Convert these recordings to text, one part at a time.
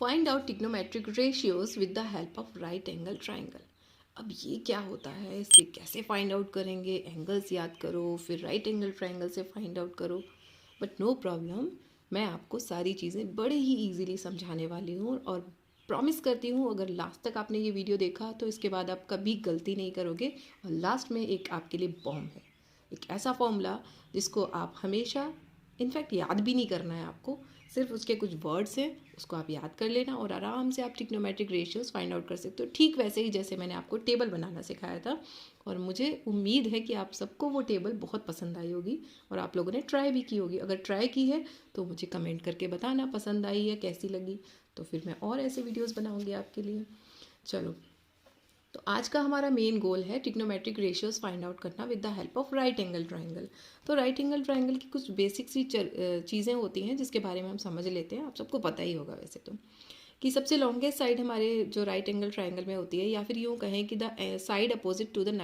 Find out trigonometric ratios with the help of right angle triangle. अब ये क्या होता है, इससे कैसे फाइंड आउट करेंगे? एंगल्स याद करो, फिर राइट एंगल ट्राइंगल से फाइंड आउट करो। बट नो प्रॉब्लम, मैं आपको सारी चीज़ें बड़े ही ईजीली समझाने वाली हूँ और प्रॉमिस करती हूँ अगर लास्ट तक आपने ये वीडियो देखा तो इसके बाद आप कभी गलती नहीं करोगे। और लास्ट में एक आपके लिए बॉम्ब है, एक ऐसा फॉर्मूला जिसको आप हमेशा, इनफैक्ट याद भी नहीं करना है आपको, सिर्फ उसके कुछ वर्ड्स हैं, उसको आप याद कर लेना और आराम से आप ट्रिग्नोमेट्रिक रेशियोज फाइंड आउट कर सकते हो, ठीक वैसे ही जैसे मैंने आपको टेबल बनाना सिखाया था। और मुझे उम्मीद है कि आप सबको वो टेबल बहुत पसंद आई होगी और आप लोगों ने ट्राई भी की होगी। अगर ट्राई की है तो मुझे कमेंट करके बताना पसंद आई है, कैसी लगी, तो फिर मैं और ऐसे वीडियोज़ बनाऊँगी आपके लिए। चलो, तो आज का हमारा मेन गोल है ट्रिग्नोमेट्रिक रेशियोज फाइंड आउट करना with the help of right angle triangle. तो राइट एंगल ट्राइंगल की कुछ बेसिक सी चीज़ें होती हैं जिसके बारे में हम समझ लेते हैं। आप सबको पता ही होगा वैसे तो, कि सबसे लॉन्गेस्ट साइड हमारे जो राइट एंगल ट्राइंगल में होती है, या फिर यूँ कहें कि the side opposite to the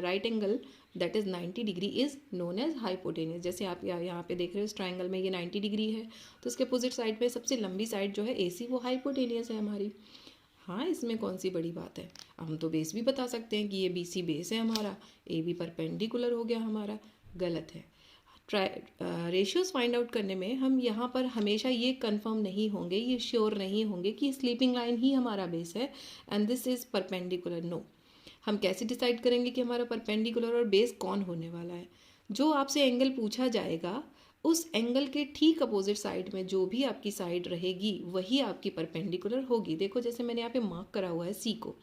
right angle that is 90 degree is known as hypotenuse. जैसे आप यहाँ पे देख रहे हो इस ट्राइंगल में ये 90 डिग्री है, तो इसके अपोजिट साइड पे सबसे लंबी साइड जो है AC, वो हाइपोटेनियस है हमारी। हाँ, इसमें कौन सी बड़ी बात है, हम तो बेस भी बता सकते हैं कि ये BC बेस है हमारा, AB परपेंडिकुलर हो गया हमारा। गलत है। रेशियोज फाइंड आउट करने में हम यहाँ पर हमेशा ये कंफर्म नहीं होंगे, ये श्योर नहीं होंगे कि स्लीपिंग लाइन ही हमारा बेस है and this is perpendicular. No, हम कैसे डिसाइड करेंगे कि हमारा परपेंडिकुलर और बेस कौन होने वाला है? जो आपसे एंगल पूछा जाएगा उस एंगल के ठीक अपोजिट साइड में जो भी आपकी साइड रहेगी वही आपकी परपेंडिकुलर होगी। देखो, जैसे मैंने यहाँ पे मार्क करा हुआ है C को,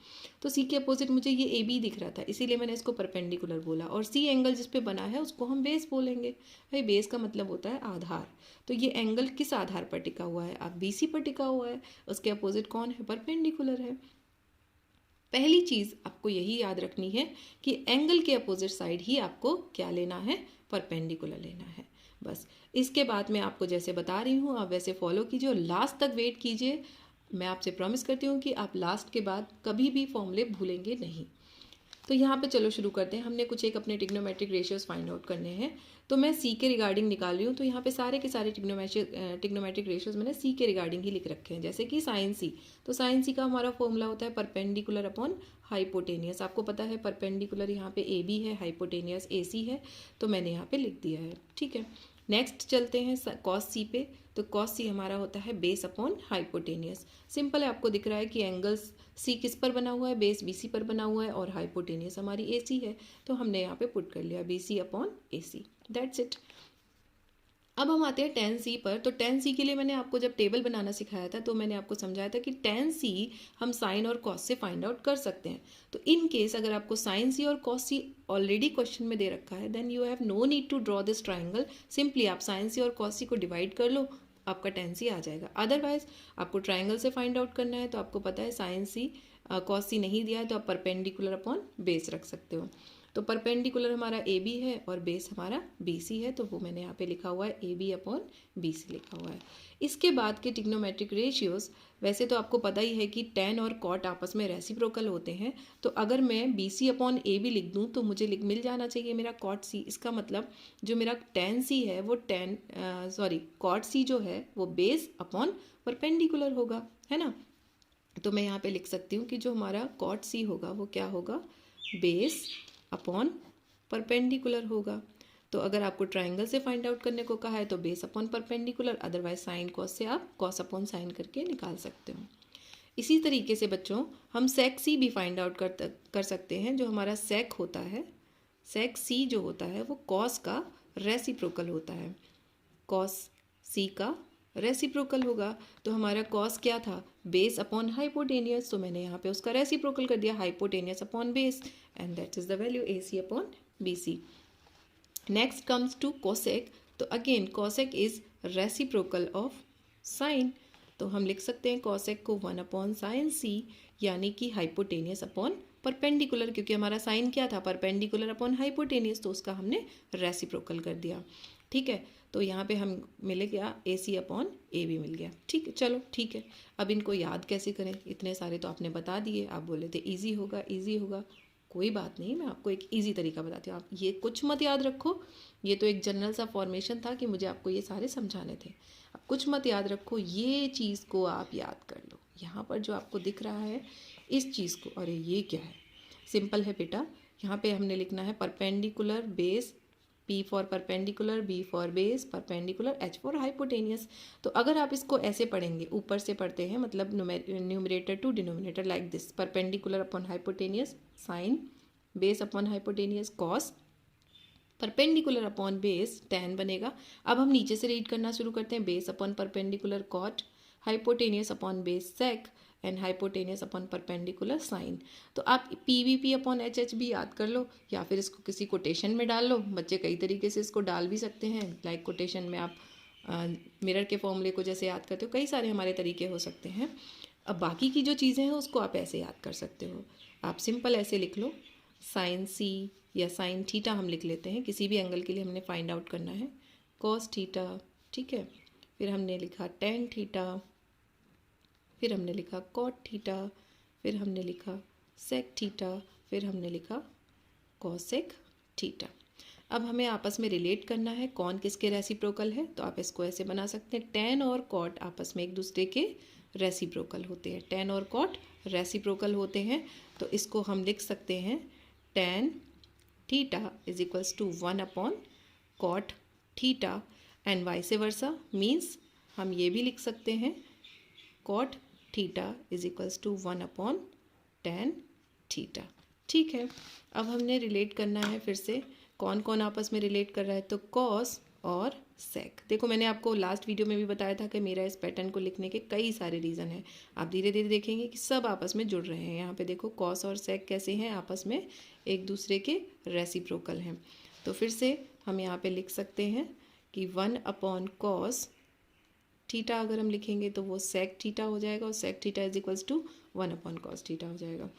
तो C के अपोजिट मुझे ये AB दिख रहा था, इसीलिए मैंने इसको परपेंडिकुलर बोला। और C एंगल जिस पे बना है उसको हम बेस बोलेंगे। भाई, बेस का मतलब होता है आधार। तो ये एंगल किस आधार पर टिका हुआ है? आप BC पर टिका हुआ है, उसके अपोजिट कौन है? परपेंडिकुलर है। पहली चीज़ आपको यही याद रखनी है कि एंगल के अपोजिट साइड ही आपको क्या लेना है? परपेंडिकुलर लेना है। बस, इसके बाद मैं आपको जैसे बता रही हूँ आप वैसे फॉलो कीजिए और लास्ट तक वेट कीजिए। मैं आपसे प्रॉमिस करती हूँ कि आप लास्ट के बाद कभी भी फॉर्मूले भूलेंगे नहीं। तो यहाँ पे चलो शुरू करते हैं। हमने कुछ एक अपने ट्रिग्नोमेट्रिक रेशियोज फाइंड आउट करने हैं, तो मैं C के रिगार्डिंग निकाल रही हूँ। तो यहाँ पे सारे के सारे ट्रिग्नोमेट्रिक रेशियोज मैंने C के रिगार्डिंग ही लिख रखे हैं। जैसे कि साइन C, तो साइन C का हमारा फॉर्मूला होता है परपेंडिकुलर अपॉन हाइपोटेनियस। आपको पता है परपेंडिकुलर यहाँ पे AB है, हाइपोटेनियस AC है, तो मैंने यहाँ पे लिख दिया है। ठीक है, नेक्स्ट चलते हैं कॉस C पे। तो कॉस C हमारा होता है बेस अपॉन हाइपोटेनियस। सिंपल है, आपको दिख रहा है कि एंगल्स C किस पर बना हुआ है? बेस BC पर बना हुआ है और हाइपोटेनियस हमारी AC है, तो हमने यहाँ पे पुट कर लिया BC upon AC। That's it. अब हम आते हैं tan C पर। तो tan C के लिए मैंने आपको जब टेबल बनाना सिखाया था तो मैंने आपको समझाया था कि tan C हम साइन और कॉस से फाइंड आउट कर सकते हैं। तो इन केस अगर आपको साइन C और कॉस C ऑलरेडी क्वेश्चन में दे रखा है, then you have no need to draw this triangle. Simply आप साइन C और कॉस C को डिवाइड कर लो, आपका tan C आ जाएगा। अदरवाइज आपको ट्राइंगल से फाइंड आउट करना है, तो आपको पता है साइन C कॉस C नहीं दिया है, तो आप परपेंडिकुलर अपॉन बेस रख सकते हो। तो परपेंडिकुलर हमारा AB है और बेस हमारा BC है, तो वो मैंने यहाँ पे लिखा हुआ है AB अपॉन BC लिखा हुआ है। इसके बाद के ट्रिग्नोमेट्रिक रेशियोज, वैसे तो आपको पता ही है कि tan और cot आपस में रेसिप्रोकल होते हैं। तो अगर मैं BC अपॉन AB लिख दूँ तो मुझे मिल जाना चाहिए मेरा cot C। इसका मतलब जो मेरा tan C है वो cot C जो है वो बेस अपॉन परपेंडिकुलर होगा, है ना। तो मैं यहाँ पे लिख सकती हूँ कि जो हमारा cot C होगा वो क्या होगा? बेस अपॉन परपेंडिकुलर होगा। तो अगर आपको ट्राइंगल से फाइंड आउट करने को कहा है तो base upon perpendicular, otherwise sine cos से आप कॉस अपॉन साइन करके निकाल सकते हो। इसी तरीके से बच्चों हम सेक C भी फाइंड आउट कर सकते हैं। जो हमारा सेक होता है, सेक C जो होता है वो कॉस का रेसिप्रोकल होता है, कॉस C का रेसिप्रोकल होगा। तो हमारा कॉस क्या था? बेस अपॉन हाइपोटेनियस, तो मैंने यहाँ पे उसका रेसिप्रोकल कर दिया, hypotenuse upon base, and that is the value AC upon BC। Next comes to cosec. तो again cosec is reciprocal of sine, तो हम लिख सकते हैं कोसेक को 1 अपॉन साइन C, यानी कि हाइपोटेनियस अपॉन परपेंडिकुलर, क्योंकि हमारा साइन क्या था? परपेंडिकुलर अपॉन हाइपोटेनियस, तो उसका हमने रेसिप्रोकल कर दिया। ठीक है, तो यहाँ पे हम मिल गया AC अपॉन AB मिल गया। ठीक है, चलो ठीक है। अब इनको याद कैसे करें? इतने सारे तो आपने बता दिए, आप बोले थे इजी होगा इजी होगा। कोई बात नहीं, मैं आपको एक इजी तरीका बताती हूँ। आप ये कुछ मत याद रखो, ये तो एक जनरल सा फॉर्मेशन था कि मुझे आपको ये सारे समझाने थे। अब कुछ मत याद रखो, ये चीज़ को आप याद कर लो। यहाँ पर जो आपको दिख रहा है इस चीज़ को, अरे ये क्या है, सिंपल है बेटा। यहाँ पे हमने लिखना है perpendicular base, P for perpendicular, B for base, perpendicular, H for hypotenuse. तो अगर आप इसको ऐसे पढ़ेंगे, ऊपर से पढ़ते हैं, मतलब numerator to denominator like this, perpendicular upon hypotenuse sine, base upon hypotenuse cos, perpendicular upon base tan बनेगा। अब हम नीचे से रीड करना शुरू करते हैं, base upon perpendicular cot, hypotenuse upon base sec and hypotenuse upon perpendicular sine. तो आप PVP अपॉन HH भी याद कर लो, या फिर इसको किसी कोटेशन में डाल लो। बच्चे कई तरीके से इसको डाल भी सकते हैं, लाइक कोटेशन में आप मिरर के फॉर्मूले को जैसे याद करते हो, कई सारे हमारे तरीके हो सकते हैं। अब बाकी की जो चीज़ें हैं उसको आप ऐसे याद कर सकते हो। आप सिंपल ऐसे लिख लो, साइन C या साइन थीटा हम लिख लेते हैं, किसी भी एंगल के लिए हमने फाइंड आउट करना है, कॉस थीटा, ठीक है। फिर हमने लिखा टेन थीटा, फिर हमने लिखा कॉट थीटा, फिर हमने लिखा सेक थीटा, फिर हमने लिखा कॉसेक थीटा। अब हमें आपस में रिलेट करना है कौन किसके रेसिप्रोकल है, तो आप इसको ऐसे बना सकते हैं, टेन और कॉट आपस में एक दूसरे के रेसिप्रोकल होते हैं, टेन और कॉट रेसिप्रोकल होते हैं। तो इसको हम लिख सकते हैं tan theta is equals to 1 upon cot theta and vice versa, means हम ये भी लिख सकते हैं cot theta is equals to 1 upon tan theta. ठीक है, अब हमने रिलेट करना है फिर से कौन कौन आपस में रिलेट कर रहा है, तो कॉस और सेक। देखो मैंने आपको लास्ट वीडियो में भी बताया था कि मेरा इस पैटर्न को लिखने के कई सारे रीज़न हैं। आप धीरे धीरे देखेंगे कि सब आपस में जुड़ रहे हैं। यहाँ पे देखो कॉस और सेक कैसे हैं, आपस में एक दूसरे के रेसिप्रोकल हैं। तो फिर से हम यहाँ पे लिख सकते हैं कि 1 अपॉन कॉस थीटा अगर हम लिखेंगे तो वो सेक थीटा हो जाएगा, और sec theta is equals to 1 upon cos theta हो जाएगा।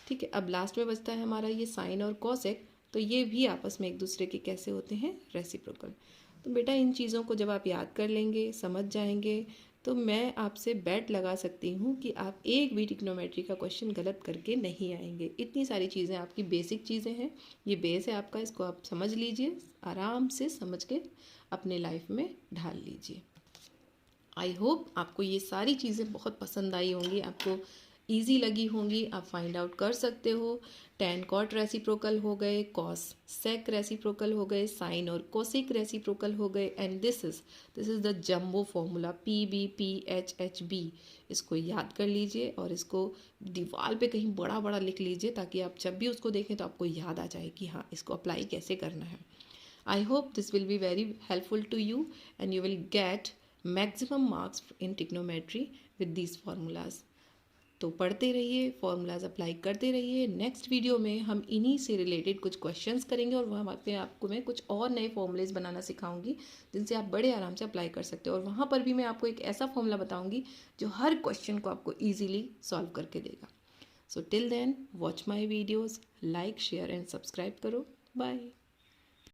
ठीक है, अब लास्ट में बचता है हमारा ये साइन और कॉसेक, तो ये भी आपस में एक दूसरे के कैसे होते हैं, रेसिप्रोकल। तो बेटा इन चीज़ों को जब आप याद कर लेंगे, समझ जाएंगे, तो मैं आपसे बेट लगा सकती हूँ कि आप एक भी ट्रिग्नोमेट्री का क्वेश्चन गलत करके नहीं आएंगे। इतनी सारी चीज़ें आपकी बेसिक चीज़ें हैं, ये बेस है आपका, इसको आप समझ लीजिए, आराम से समझ के अपने लाइफ में ढाल लीजिए। आई होप आपको ये सारी चीज़ें बहुत पसंद आई होंगी, आपको इजी लगी होंगी, आप फाइंड आउट कर सकते हो। टेन कॉट रेसिप्रोकल हो गए, कॉस सेक रेसिप्रोकल हो गए, साइन और कोसिक रेसिप्रोकल हो गए, and this is the jumbo formula PBPHHB। इसको याद कर लीजिए और इसको दीवार पे कहीं बड़ा बड़ा लिख लीजिए, ताकि आप जब भी उसको देखें तो आपको याद आ जाए कि हाँ इसको अप्लाई कैसे करना है। I hope this will be very helpful to you and you will get maximum marks in trigonometry with these formulas. तो पढ़ते रहिए, फॉर्मूलाज अप्लाई करते रहिए। नेक्स्ट वीडियो में हम इन्हीं से रिलेटेड कुछ क्वेश्चंस करेंगे, और वहाँ पे आपको मैं कुछ और नए फॉर्मूलेज बनाना सिखाऊंगी जिनसे आप बड़े आराम से अप्लाई कर सकते हो। और वहाँ पर भी मैं आपको एक ऐसा फॉर्मूला बताऊंगी जो हर क्वेश्चन को आपको ईजिली सॉल्व करके देगा। So till then watch my videos, like share and subscribe करो। बाय।